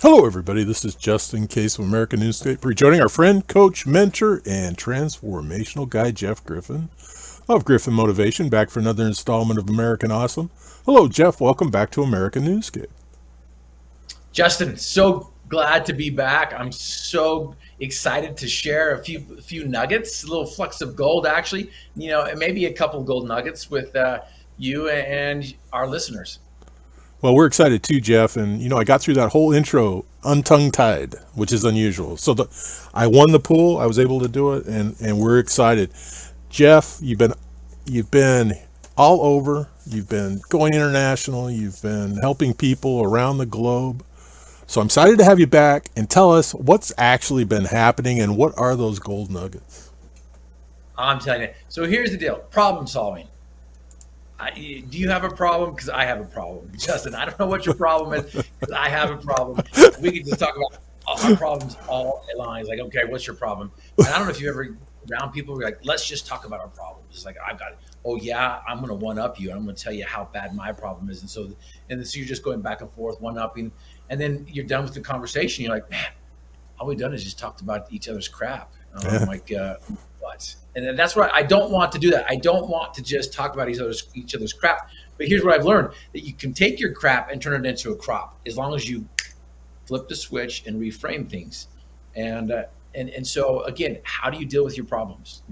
Hello, everybody. This is Justin Case of American Newscape, rejoining our friend, coach, mentor, and transformational guy, Jeff Griffin of Griffin Motivation, back for another installment of American Awesome. Hello, Jeff. Welcome back to American Newscape. Justin, so glad to be back. I'm so excited to share a few nuggets, a little flecks of gold, actually. And maybe a couple gold nuggets with you and our listeners. Well, we're excited too, Jeff. And, I got through that whole intro untongue-tied, which is unusual. I won the pool. I was able to do it, and we're excited. Jeff, you've been all over. You've been going international. You've been helping people around the globe. So I'm excited to have you back and tell us what's actually been happening and what are those gold nuggets. I'm telling you. So here's the deal: problem solving. Do you have a problem? Because I have a problem, Justin. I don't know what your problem is, because I have a problem. We can just talk about our problems all day long. It's like, okay, what's your problem? And I don't know if you ever around people who are like, let's just talk about our problems. It's like, I've got it. Oh yeah, I'm going to one up you. I'm going to tell you how bad my problem is. And so you're just going back and forth, one upping, and then you're done with the conversation. You're like, man, all we've done is just talked about each other's crap. I'm like, what? And then that's why I don't want to do that. I don't want to just talk about each other's crap. But here's what I've learned: that you can take your crap and turn it into a crop, as long as you flip the switch and reframe things. And so again, how do you deal with your problems?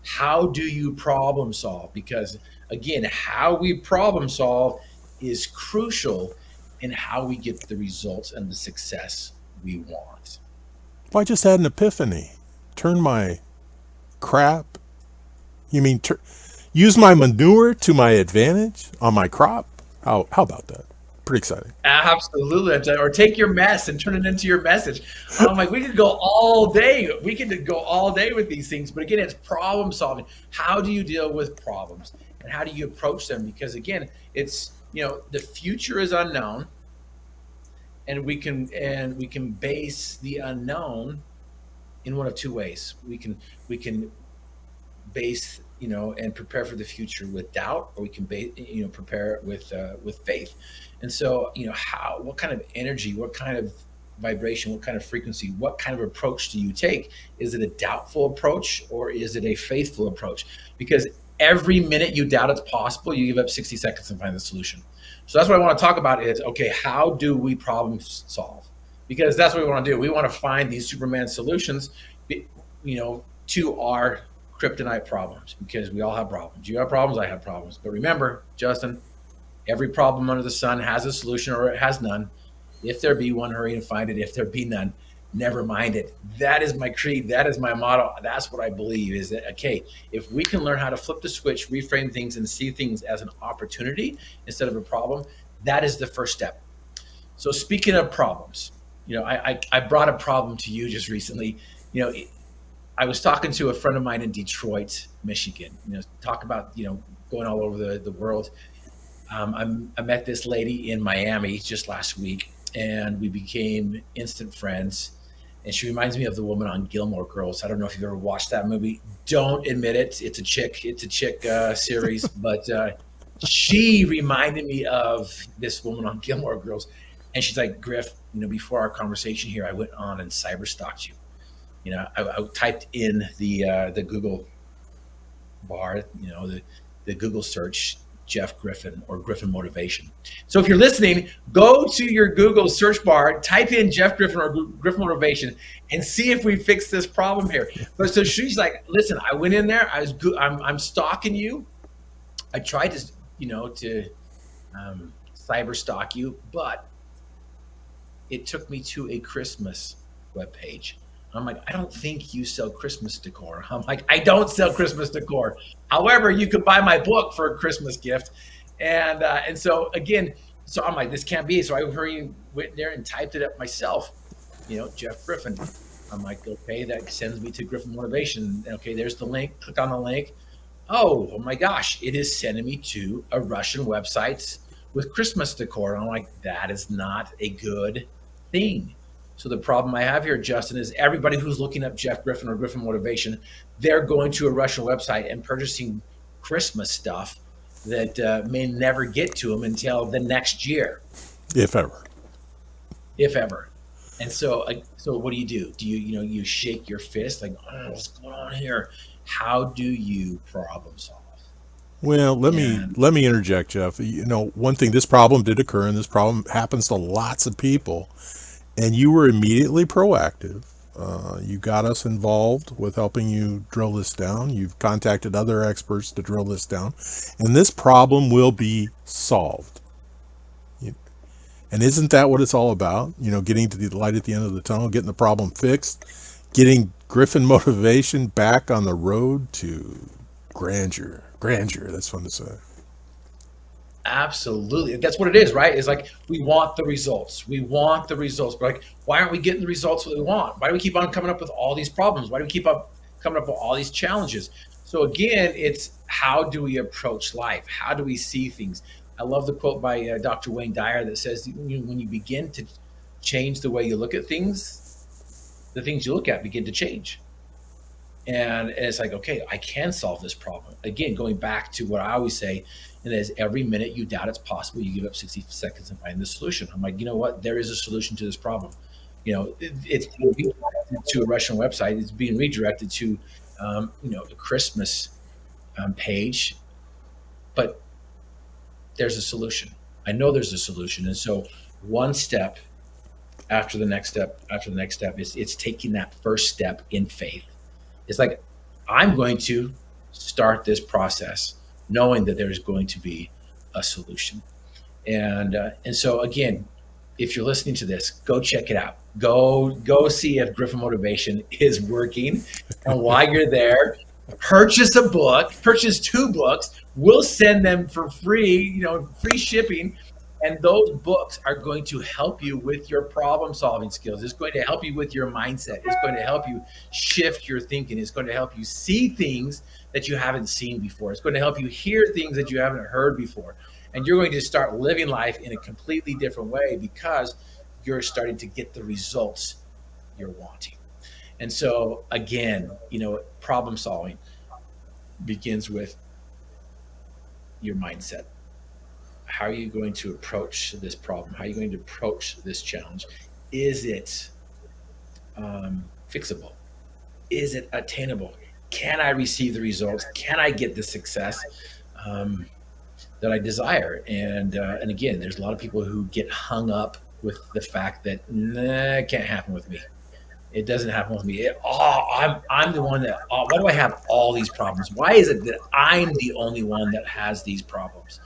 How do you problem solve? Because again, how we problem solve is crucial in how we get the results and the success we want. Well, I just had an epiphany. Turn my crap, you mean use my manure to my advantage on my crop? How about that? Pretty exciting. Absolutely. Or take your mess and turn it into your message. I'm like, we could go all day. We could go all day with these things. But again, it's problem solving. How do you deal with problems? And how do you approach them? Because again, it's, the future is unknown. And we can base the unknown in one of two ways. We can base, and prepare for the future with doubt, or we can prepare with faith. And so, what kind of energy, what kind of vibration, what kind of frequency, what kind of approach do you take? Is it a doubtful approach, or is it a faithful approach? Because every minute you doubt it's possible, you give up 60 seconds to find the solution. So that's what I want to talk about is, okay, how do we problem solve? Because that's what we want to do. We want to find these Superman solutions, to our kryptonite problems, because we all have problems. You have problems, I have problems. But remember, Justin, every problem under the sun has a solution, or it has none. If there be one, hurry and find it. If there be none, never mind it. That is my creed. That is my motto. That's what I believe is that, okay, if we can learn how to flip the switch, reframe things, and see things as an opportunity instead of a problem, that is the first step. So speaking of problems, I brought a problem to you just recently. I was talking to a friend of mine in Detroit, Michigan, talk about, going all over the world. I met this lady in Miami just last week, and we became instant friends. And she reminds me of the woman on Gilmore Girls. I don't know if you've ever watched that movie. Don't admit it. It's a chick series, but she reminded me of this woman on Gilmore Girls. And she's like, Griff, before our conversation here, I went on and cyber stalked you. I typed in the Google bar, the Google search, Jeff Griffin or Griffin Motivation. So if you're listening, go to your Google search bar, type in Jeff Griffin or Griffin Motivation, and see if we fix this problem here. But so she's like, listen, I went in there, I'm stalking you. I tried to cyber stalk you, but it took me to a Christmas webpage. I'm like, I don't think you sell Christmas decor. I'm like, I don't sell Christmas decor. However, you could buy my book for a Christmas gift. And so again, so I'm like, this can't be. So I went there and typed it up myself, Jeff Griffin. I'm like, okay, that sends me to Griffin Motivation. Okay, there's the link. Click on the link. Oh my gosh, it is sending me to a Russian website with Christmas decor. And I'm like, that is not a good thing. So the problem I have here, Justin, is everybody who's looking up Jeff Griffin or Griffin Motivation, they're going to a Russian website and purchasing Christmas stuff that may never get to them until the next year, If ever. if ever. And so, so what do? You shake your fist like, oh, what's going on here? How do you problem solve? Well, And let me interject, Jeff. One thing, this problem did occur, and this problem happens to lots of people, and you were immediately proactive. You got us involved with helping you drill this down. You've contacted other experts to drill this down, and this problem will be solved. And isn't that what it's all about? Getting to the light at the end of the tunnel, getting the problem fixed, getting Griffin motivation back on the road to grandeur. Grandeur, that's fun to say. absolutely, that's what it is, right? It's like we want the results. We want the results, but like, why aren't we getting the results that we want? Why do we keep on coming up with all these problems? Why do we keep up coming up with all these challenges? So again, it's how do we approach life? How do we see things? I love the quote by Dr. Wayne Dyer that says, when you begin to change the way you look at things, the things you look at begin to change. And it's like, okay, I can solve this problem. Again, going back to what I always say, and that is every minute you doubt it's possible, you give up 60 seconds and find the solution. I'm like, you know what? There is a solution to this problem. It's being redirected to a Russian website. It's being redirected to, a Christmas page, but there's a solution. I know there's a solution. And so one step after the next step, after the next step is it's taking that first step in faith. It's like, I'm going to start this process knowing that there's going to be a solution. And so again, if you're listening to this, go check it out. Go see if Griffin Motivation is working. And while you're there, purchase a book, purchase 2 books. We'll send them for free, free shipping. And those books are going to help you with your problem solving skills. It's going to help you with your mindset. It's going to help you shift your thinking. It's going to help you see things that you haven't seen before. It's going to help you hear things that you haven't heard before. And you're going to start living life in a completely different way because you're starting to get the results you're wanting. And so again, problem solving begins with your mindset. How are you going to approach this problem? How are you going to approach this challenge? Is it fixable? Is it attainable? Can I receive the results? Can I get the success that I desire? And again, there's a lot of people who get hung up with the fact that it can't happen with me. It doesn't happen with me. I'm the one that. Why do I have all these problems? Why is it that I'm the only one that has these problems?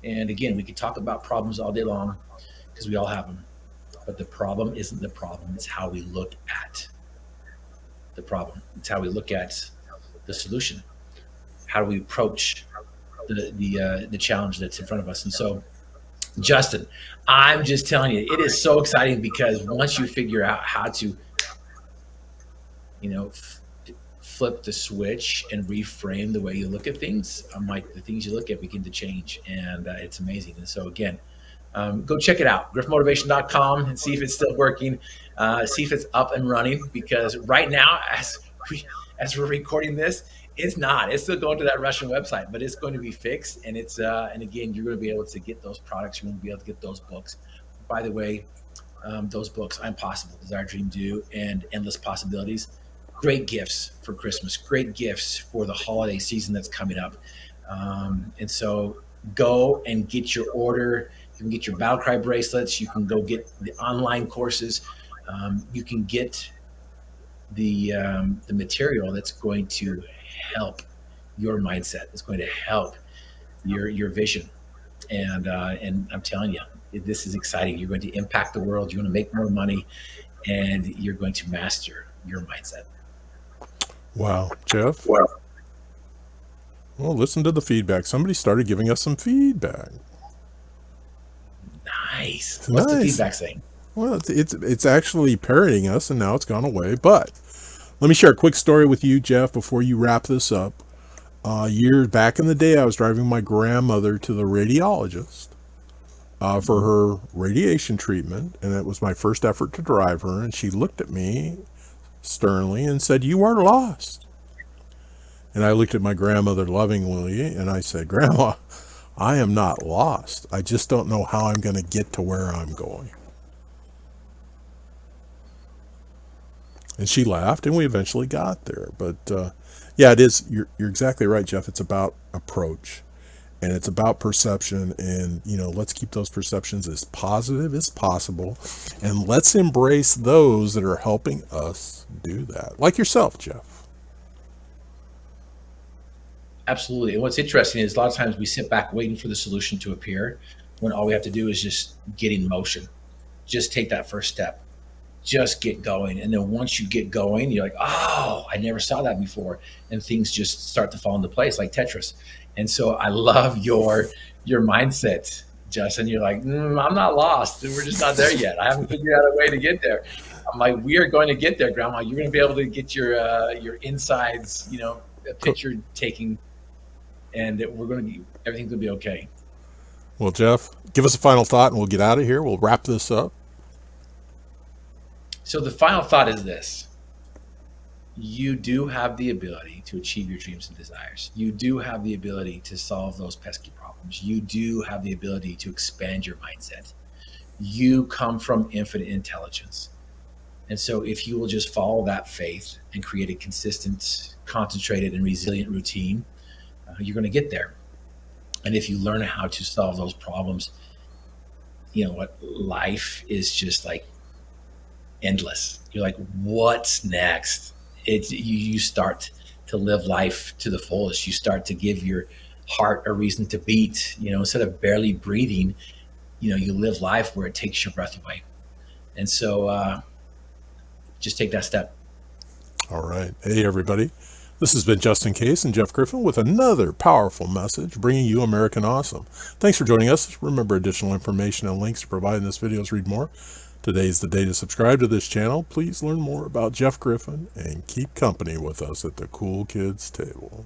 And again, we could talk about problems all day long because we all have them. But the problem isn't the problem. It's how we look at the problem. It's how we look at the solution. How do we approach the challenge that's in front of us? And so, Justin, I'm just telling you, it is so exciting because once you figure out how to, flip the switch and reframe the way you look at things, I'm like, the things you look at begin to change, and it's amazing. And so again, go check it out, griffmotivation.com, and see if it's still working, see if it's up and running, because right now, as we're recording this, it's not. It's still going to that Russian website, but it's going to be fixed, and and again, you're going to be able to get those products. You're going to be able to get those books. By the way, those books, I'm Possible, Desire, Dream, Do, and Endless Possibilities. Great gifts for Christmas, great gifts for the holiday season that's coming up. And so go and get your order. You can get your Battle Cry bracelets. You can go get the online courses. You can get the material that's going to help your mindset. It's going to help your vision. And I'm telling you, this is exciting. You're going to impact the world. You're going to make more money, and you're going to master your mindset. Wow, Jeff. Well, listen to the feedback. Somebody started giving us some feedback. Nice. What's the feedback saying? Well, it's actually parroting us, and now it's gone away. But let me share a quick story with you, Jeff, before you wrap this up. Years back in the day, I was driving my grandmother to the radiologist for her radiation treatment, and it was my first effort to drive her, and she looked at me sternly and said, "You are lost." And I looked at my grandmother lovingly and I said, "Grandma, I am not lost. I just don't know how I'm going to get to where I'm going." And she laughed, and we eventually got there. But yeah, it is. You're exactly right, Jeff. It's about approach, and it's about perception. And let's keep those perceptions as positive as possible, and let's embrace those that are helping us do that, like yourself, Jeff. Absolutely. And what's interesting is a lot of times we sit back waiting for the solution to appear when all we have to do is just get in motion. Just take that first step. Just get going. And then once you get going, you're like, oh, I never saw that before. And things just start to fall into place like Tetris. And so I love your mindset, Justin. You're like, I'm not lost. We're just not there yet. I haven't figured out a way to get there. I'm like, we are going to get there, Grandma. You're going to be able to get your insides, picture taking, and that everything's going to be okay. Well, Jeff, give us a final thought, and we'll get out of here. We'll wrap this up. So the final thought is this. You do have the ability to achieve your dreams and desires. You do have the ability to solve those pesky problems. You do have the ability to expand your mindset. You come from infinite intelligence. And so if you will just follow that faith and create a consistent, concentrated, and resilient routine, you're going to get there. And if you learn how to solve those problems, you know what? Life is just like endless. You're like, what's next? You start to live life to the fullest. You start to give your heart a reason to beat. Instead of barely breathing, you live life where it takes your breath away. And so just take that step. All right. Hey, everybody. This has been Justin Case and Jeff Griffin with another powerful message bringing you American Awesome. Thanks for joining us. Remember, additional information and links to provide in this video is read more. Today's the day to subscribe to this channel. Please learn more about Jeff Griffin and keep company with us at the Cool Kids Table.